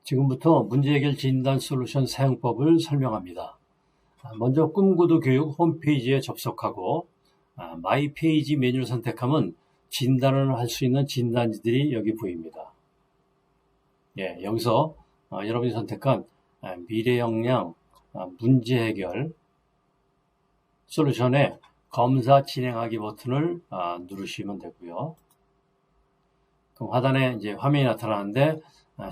지금부터 문제 해결 진단 솔루션 사용법을 설명합니다. 먼저 꿈구두 교육 홈페이지에 접속하고 마이 페이지 메뉴를 선택하면 진단을 할 수 있는 진단지들이 여기 보입니다. 여기서 여러분이 선택한 미래 역량 문제 해결 솔루션의 검사 진행하기 버튼을 누르시면 되고요. 그럼 하단에 이제 화면이 나타나는데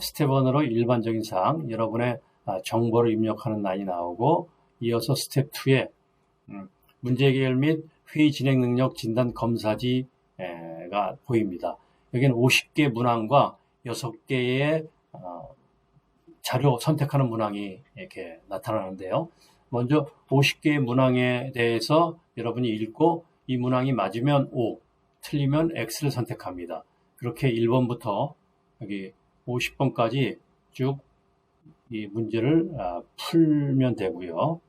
스텝 1으로 일반적인 사항, 여러분의 정보를 입력하는 란이 나오고, 이어서 스텝 2에 문제 해결 및 회의 진행 능력 진단 검사지가 보입니다. 여기는 50개 문항과 6개의 자료 선택하는 문항이 이렇게 나타나는데요. 먼저 50개의 문항에 대해서 여러분이 읽고 이 문항이 맞으면 O, 틀리면 X를 선택합니다. 그렇게 1번부터 여기 50번까지 쭉 이 문제를 풀면 되고요.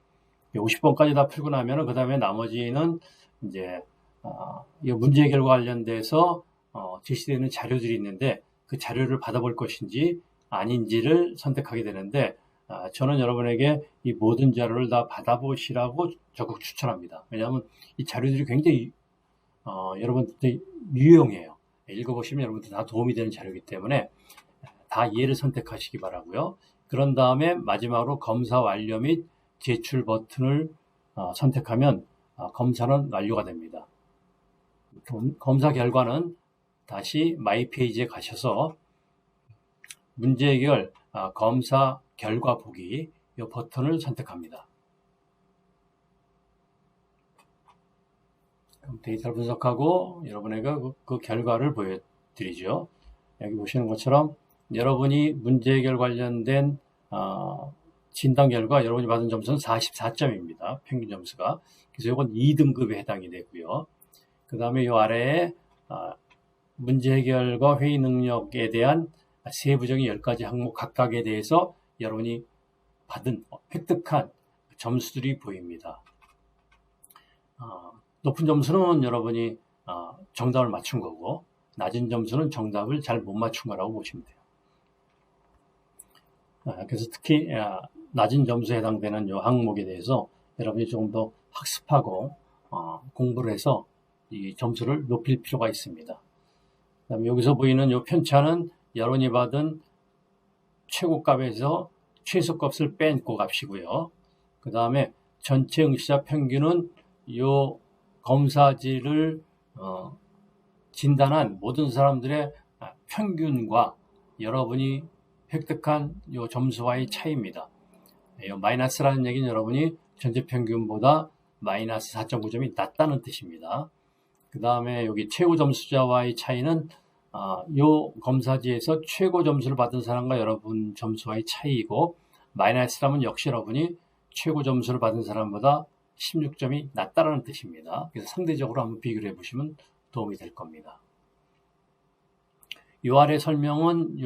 50번까지 다 풀고 나면 그 다음에 나머지는 이제 이 문제 해결과 관련돼서 제시되는 자료들이 있는데 그 자료를 받아볼 것인지 아닌지를 선택하게 되는데, 저는 여러분에게 이 모든 자료를 다 받아보시라고 적극 추천합니다. 왜냐하면 이 자료들이 굉장히 여러분들 유용해요. 읽어보시면 여러분들 다 도움이 되는 자료이기 때문에 다 얘를 선택하시기 바라고요. 그런 다음에 마지막으로 검사 완료 및 제출 버튼을 선택하면 검사는 완료가 됩니다. 검사 결과는 다시 마이 페이지에 가셔서 문제 해결 검사 결과 보기 이 버튼을 선택합니다. 데이터를 분석하고 여러분에게 그 결과를 보여드리죠. 여기 보시는 것처럼 여러분이 문제 해결 관련된 진단 결과 여러분이 받은 점수는 44점입니다. 평균 점수가. 그래서 이건 2등급에 해당이 되고요. 그 다음에 이 아래에 문제 해결과 회의 능력에 대한 세부적인 10가지 항목 각각에 대해서 여러분이 받은 획득한 점수들이 보입니다. 높은 점수는 여러분이 정답을 맞춘 거고, 낮은 점수는 정답을 잘 못 맞춘 거라고 보시면 돼요. 그래서 특히 낮은 점수에 해당되는 이 항목에 대해서 여러분이 조금 더 학습하고 공부를 해서 이 점수를 높일 필요가 있습니다. 그다음에 여기서 보이는 이 편차는 여러분이 받은 최고값에서 최소값을 뺀 그 값이고요. 그 다음에 전체 응시자 평균은 이 검사지를 진단한 모든 사람들의 평균과 여러분이 획득한 이 점수와의 차이입니다. 이 마이너스라는 얘기는 여러분이 전체 평균보다 마이너스 4.9점이 낮다는 뜻입니다. 그 다음에 여기 최고 점수자와의 차이는 이 검사지에서 최고 점수를 받은 사람과 여러분 점수와의 차이이고, 마이너스라면 역시 여러분이 최고 점수를 받은 사람보다 16점이 낮다라는 뜻입니다. 그래서 상대적으로 한번 비교를 해보시면 도움이 될 겁니다. 이 아래 설명은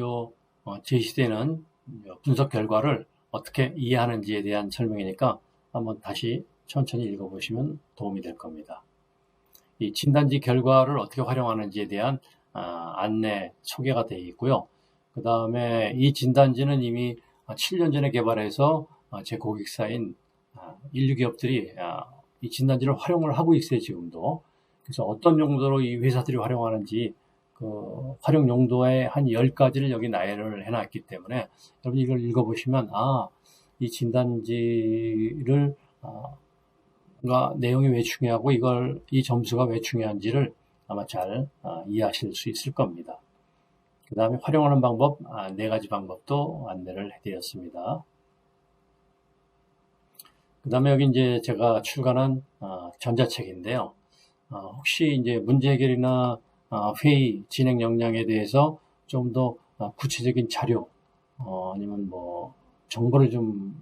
제시되는 분석 결과를 어떻게 이해하는지에 대한 설명이니까 한번 다시 천천히 읽어보시면 도움이 될 겁니다. 이 진단지 결과를 어떻게 활용하는지에 대한 안내 소개가 되어 있고요. 그 다음에 이 진단지는 이미 7년 전에 개발해서 제 고객사인 인류기업들이 이 진단지를 활용을 하고 있어요, 지금도. 그래서 어떤 용도로 이 회사들이 활용하는지 그 활용 용도의 한 10가지를 여기 나열을 해놨기 때문에 여러분이 이걸 읽어보시면 이 진단지를 내용이 왜 중요하고 이 점수가 왜 중요한지를 아마 잘 이해하실 수 있을 겁니다. 그 다음에 활용하는 방법 4가지 방법도 안내를 해드렸습니다. 그 다음에 여기 이제 제가 출간한 전자책인데요. 혹시 이제 문제 해결이나 회의 진행 역량에 대해서 좀 더 구체적인 자료 아니면 뭐 정보를 좀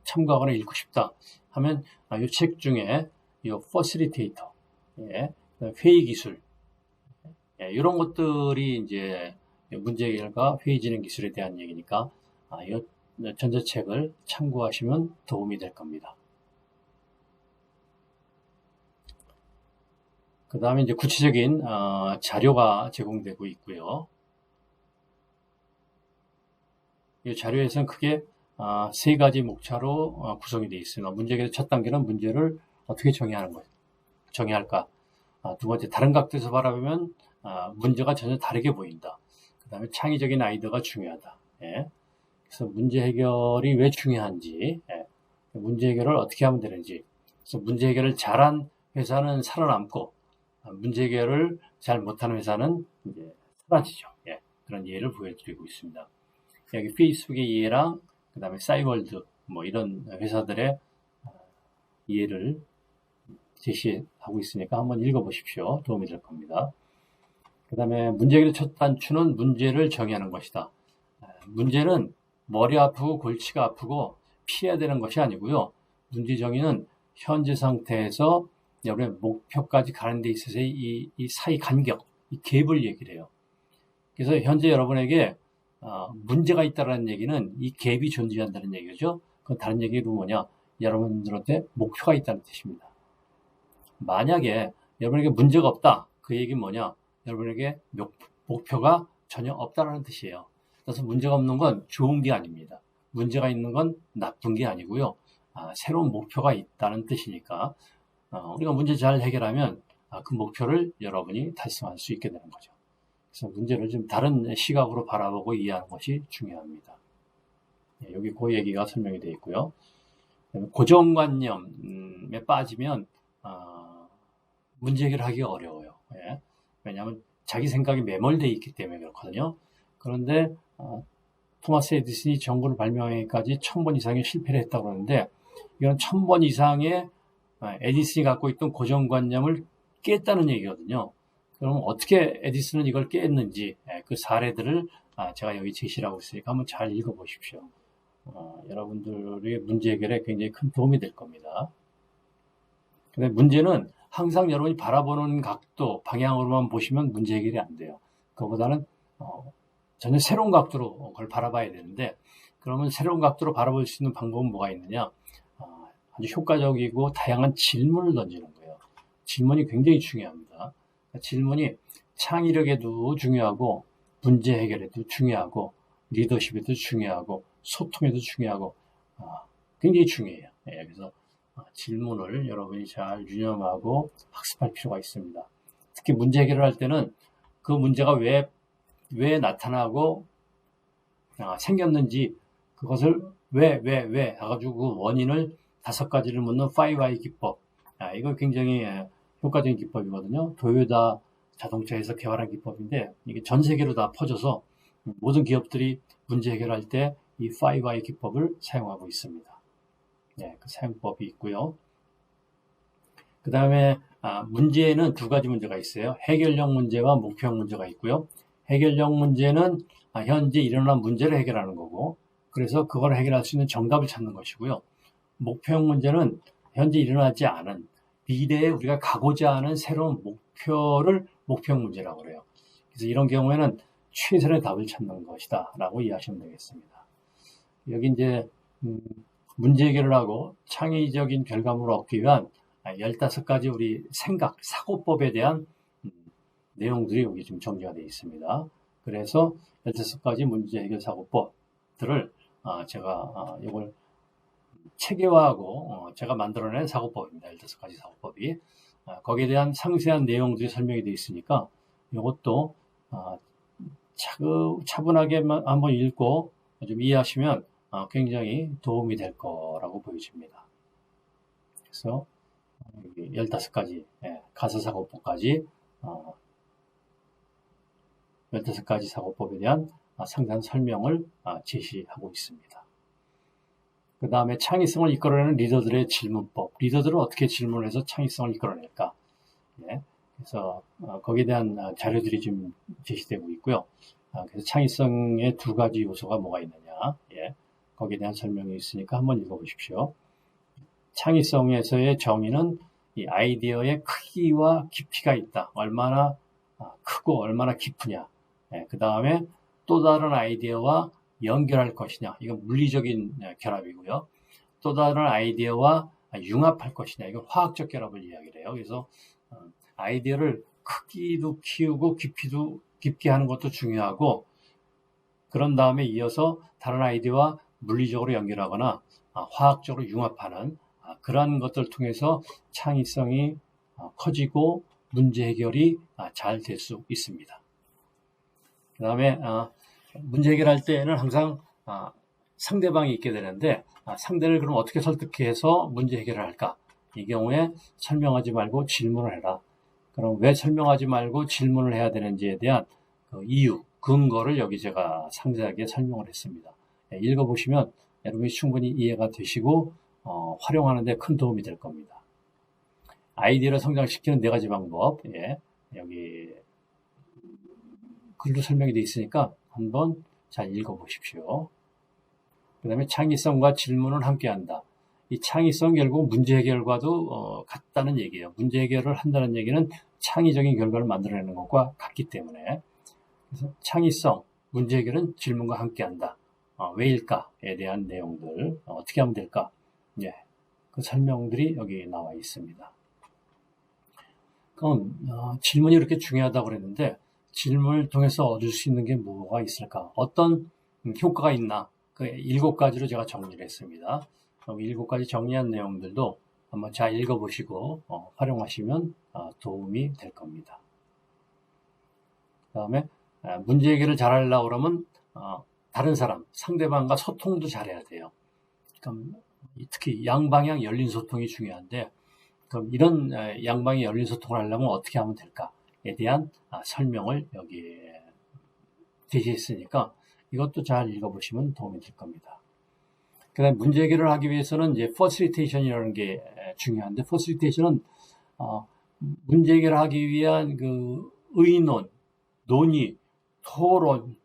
참고하거나 읽고 싶다 하면 이 책 중에 이 퍼실리테이터, 회의 기술, 이런 것들이 이제 문제 해결과 회의 진행 기술에 대한 얘기니까 이 전자책을 참고하시면 도움이 될 겁니다. 그 다음에 이제 구체적인 자료가 제공되고 있고요. 이 자료에서는 크게 세 가지 목차로 구성이 되어 있습니다. 문제 해결의 첫 단계는 문제를 어떻게 정의할까? 두 번째, 다른 각도에서 바라보면 문제가 전혀 다르게 보인다. 그 다음에 창의적인 아이디어가 중요하다. 예. 그래서 문제 해결이 왜 중요한지, 예. 문제 해결을 어떻게 하면 되는지, 그래서 문제 해결을 잘한 회사는 살아남고, 문제 해결을 잘 못하는 회사는 이제 사라지죠. 예. 그런 예를 보여드리고 있습니다. 여기 페이스북의 예랑, 그 다음에 싸이월드, 뭐 이런 회사들의 예를 제시하고 있으니까 한번 읽어보십시오. 도움이 될 겁니다. 그 다음에 문제 해결의 첫 단추는 문제를 정의하는 것이다. 문제는 머리 아프고 골치가 아프고 피해야 되는 것이 아니고요. 문제 정의는 현재 상태에서 여러분의 목표까지 가는 데 있어서의 이 사이 간격, 이 갭을 얘기를 해요. 그래서 현재 여러분에게 문제가 있다는 얘기는 이 갭이 존재한다는 얘기죠. 그건 다른 얘기도 뭐냐? 여러분들한테 목표가 있다는 뜻입니다. 만약에 여러분에게 문제가 없다. 그 얘기는 뭐냐? 여러분에게 목표가 전혀 없다는 뜻이에요. 그래서 문제가 없는 건 좋은 게 아닙니다. 문제가 있는 건 나쁜 게 아니고요. 새로운 목표가 있다는 뜻이니까 우리가 문제 잘 해결하면 그 목표를 여러분이 달성할 수 있게 되는 거죠. 그래서 문제를 좀 다른 시각으로 바라보고 이해하는 것이 중요합니다. 여기 그 얘기가 설명이 되어 있고요. 고정관념에 빠지면 문제 해결하기가 어려워요. 예. 왜냐하면 자기 생각이 매몰되어 있기 때문에 그렇거든요. 그런데 토마스 에디슨이 전구를 발명하기까지 1000번 이상의 실패를 했다고 하는데 이건 1000번 이상의 에디슨이 갖고 있던 고정관념을 깼다는 얘기거든요. 그럼 어떻게 에디슨은 이걸 깼는지 그 사례들을 제가 여기 제시를 하고 있으니까 한번 잘 읽어보십시오. 여러분들의 문제 해결에 굉장히 큰 도움이 될 겁니다. 근데 문제는 항상 여러분이 바라보는 각도, 방향으로만 보시면 문제 해결이 안 돼요. 그거보다는 전혀 새로운 각도로 그걸 바라봐야 되는데 그러면 새로운 각도로 바라볼 수 있는 방법은 뭐가 있느냐? 아주 효과적이고 다양한 질문을 던지는 거예요. 질문이 굉장히 중요합니다. 질문이 창의력에도 중요하고 문제 해결에도 중요하고 리더십에도 중요하고 소통에도 중요하고 굉장히 중요해요. 그래서 질문을 여러분이 잘 유념하고 학습할 필요가 있습니다. 특히 문제 해결을 할 때는 그 문제가 왜 나타나고 생겼는지 그것을 왜 해가지고 그 원인을 5가지를 묻는 5Why 기법. 이거 굉장히 효과적인 기법이거든요. 도요타 자동차에서 개발한 기법인데 이게 전 세계로 다 퍼져서 모든 기업들이 문제 해결할 때 이 5Why 기법을 사용하고 있습니다. 그 사용법이 있고요. 그 다음에 문제에는 2가지 문제가 있어요. 해결형 문제와 목표형 문제가 있고요. 해결형 문제는 현재 일어난 문제를 해결하는 거고 그래서 그걸 해결할 수 있는 정답을 찾는 것이고요. 목표형 문제는 현재 일어나지 않은 미래에 우리가 가고자 하는 새로운 목표를 목표형 문제라고 그래요. 그래서 이런 경우에는 최선의 답을 찾는 것이다 라고 이해하시면 되겠습니다. 여기 이제 문제 해결을 하고 창의적인 결과물을 얻기 위한 15가지 우리 생각, 사고법에 대한 내용들이 여기 좀 정리가 되어 있습니다. 그래서 15가지 문제 해결 사고법들을 제가 이걸 체계화하고 제가 만들어낸 사고법입니다. 15가지 사고법이. 거기에 대한 상세한 내용들이 설명이 되어 있으니까 이것도 차분하게 한번 읽고 좀 이해하시면 굉장히 도움이 될 거라고 보여집니다. 그래서 15가지 가사사고법까지 15가지 사고법에 대한 상세한 설명을 제시하고 있습니다. 그 다음에 창의성을 이끌어내는 리더들의 질문법. 리더들은 어떻게 질문을 해서 창의성을 이끌어낼까? 그래서 거기에 대한 자료들이 지금 제시되고 있고요. 그래서 창의성의 2가지 요소가 뭐가 있느냐? 거기에 대한 설명이 있으니까 한번 읽어보십시오. 창의성에서의 정의는 이 아이디어의 크기와 깊이가 있다. 얼마나 크고 얼마나 깊으냐. 그 다음에 또 다른 아이디어와 연결할 것이냐. 이건 물리적인 결합이고요. 또 다른 아이디어와 융합할 것이냐. 이건 화학적 결합을 이야기를 해요. 그래서 아이디어를 크기도 키우고 깊게 하는 것도 중요하고 그런 다음에 이어서 다른 아이디어와 물리적으로 연결하거나 화학적으로 융합하는 그러한 것들을 통해서 창의성이 커지고 문제 해결이 잘 될 수 있습니다. 그 다음에 문제 해결할 때는 항상 상대방이 있게 되는데 상대를 그럼 어떻게 설득해서 문제 해결을 할까? 이 경우에 설명하지 말고 질문을 해라. 그럼 왜 설명하지 말고 질문을 해야 되는지에 대한 그 이유, 근거를 여기 제가 상세하게 설명을 했습니다. 읽어보시면 여러분이 충분히 이해가 되시고 활용하는 데 큰 도움이 될 겁니다. 아이디어를 성장시키는 4가지 방법, 여기 글로 설명이 되어 있으니까 한번 잘 읽어보십시오. 그 다음에 창의성과 질문을 함께한다. 이 창의성 결국 문제 해결과도 같다는 얘기예요. 문제 해결을 한다는 얘기는 창의적인 결과를 만들어내는 것과 같기 때문에 그래서 창의성, 문제 해결은 질문과 함께한다. 왜일까에 대한 내용들, 어떻게 하면 될까? 그 설명들이 여기 나와 있습니다. 그럼 질문이 이렇게 중요하다고 그랬는데 질문을 통해서 얻을 수 있는 게 뭐가 있을까? 어떤 효과가 있나? 그 7가지로 제가 정리를 했습니다. 7가지 정리한 내용들도 한번 잘 읽어보시고 활용하시면 도움이 될 겁니다. 그 다음에 문제 해결을 잘하려고 그러면 다른 사람, 상대방과 소통도 잘해야 돼요. 그럼 특히 양방향 열린 소통이 중요한데 그럼 이런 양방향 열린 소통을 하려면 어떻게 하면 될까에 대한 설명을 여기에 제시했으니까 이것도 잘 읽어보시면 도움이 될 겁니다. 그 다음에 문제 해결을 하기 위해서는 이제 퍼실리테이션이라는 게 중요한데 퍼실리테이션은 문제 해결을 하기 위한 그 의논, 논의, 토론,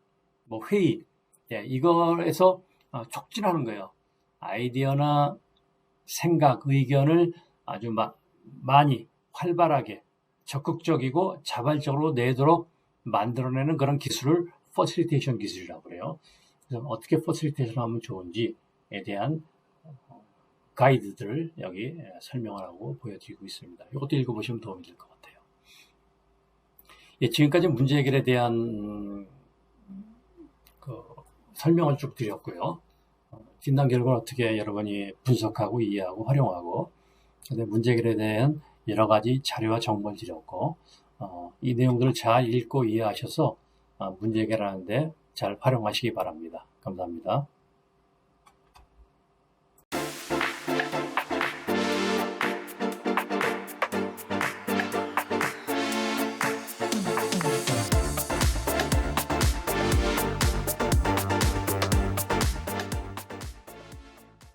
회의 이거에서 촉진하는 거예요. 아이디어나 생각, 의견을 아주 많이 활발하게 적극적이고 자발적으로 내도록 만들어내는 그런 기술을 퍼실리테이션 기술이라고 그래요. 그래서 어떻게 퍼실리테이션 하면 좋은지에 대한 가이드들을 여기 설명을 하고 보여드리고 있습니다. 이것도 읽어보시면 도움이 될 것 같아요. 지금까지 문제 해결에 대한 설명을 쭉 드렸고요. 진단 결과를 어떻게 여러분이 분석하고 이해하고 활용하고 문제 해결에 대한 여러 가지 자료와 정보를 드렸고 이 내용들을 잘 읽고 이해하셔서 문제 해결하는데 잘 활용하시기 바랍니다. 감사합니다.